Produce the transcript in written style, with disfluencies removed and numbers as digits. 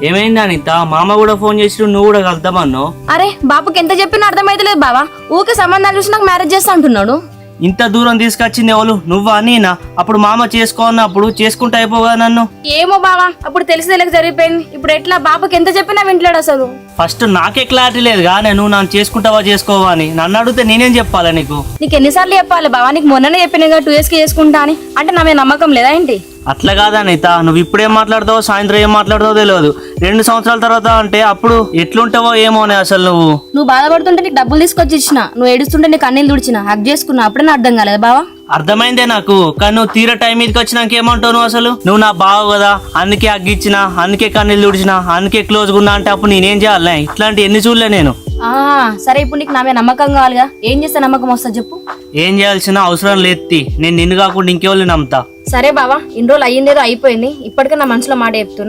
ఏమైంది అనిత? మామ కూడా ఫోన్ చేసి నువ్వు కూడా కలుద్దామన్నావు. అరే బాపుకి ఎంత చెప్పినా అర్థమైతలేదు బావా. ఊకే సంబంధాలు చూసి నాకు మ్యారేజ్ చేస్తా అంటున్నాడు. ఇంత దూరం తీసుకొచ్చింది ఎవరు? నువ్వా నేనా? అప్పుడు మామ చేసుకో అన్నప్పుడు చేసుకుంటే అయిపోగా నన్ను. ఏమో బావా, అప్పుడు తెలిసి తెలియక జరిగిపోయింది. ఇప్పుడు ఎట్లా? బాపుకి ఎంత చెప్పినా వింటలేడు అసలు. ఫస్ట్ నాకే క్లారిటీ లేదు కానీ నువ్వు నన్ను చేసుకుంటావా చేసుకోవా అని. నన్ను అడిగితే నేనేం చెప్పాలా నీకు? నీకు ఎన్నిసార్లు చెప్పాలి బావా? నీకు మొన్ననే చెప్పిన 2 years కి చేసుకుంటా అని. అంటే నా మీద నమ్మకం లేదా ఏంటి? అట్లా కాదా అనిత, నువ్వు ఇప్పుడేం మాట్లాడతావో సాయంత్రం ఏం మాట్లాడతావో తెలియదు. 2 సంవత్సరాల తర్వాత అంటే అప్పుడు ఎట్లుంటావో ఏమో అని. అసలు నువ్వు బాధపడుతుంటే నీకు డబ్బులు తీసుకొచ్చి ఇచ్చిన, నువ్వు ఏడుస్తుంటే నీకు కన్నీళ్ళు తుడిచిన, హక్ చేసుకున్నా. అప్పుడే అర్థం కాలేదు బావా? అర్థమైందే నాకు, కానీ నువ్వు తీర టైం మీదకి వచ్చినాక ఏమంటావు నువ్వు? అసలు నువ్వు నా బావ కదా, అందుకే అగ్గిచ్చిన, అందుకే కన్నీళ్ళు తుడిచిన, అందుకే క్లోజ్గా ఉన్నా అంటే అప్పుడు నేనేం చేయాలి? ఇట్లాంటి ఎన్ని చూడలే నేను. సరే ఇప్పుడు నీకు నా మీద నమ్మకం కావాలిగా, ఏం చేస్తే నమ్మకం వస్తా చెప్పు? ఏం చేయాల్సిన అవసరం లేదు, నేను నిన్ను కాకుండా ఇంకెవరిని నమ్ముతా. సరే బావా, ఇన్ని రోజులు అయ్యిందేదో అయిపోయింది. ఇప్పటికే నా మనసులో మాట చెప్తున్నా.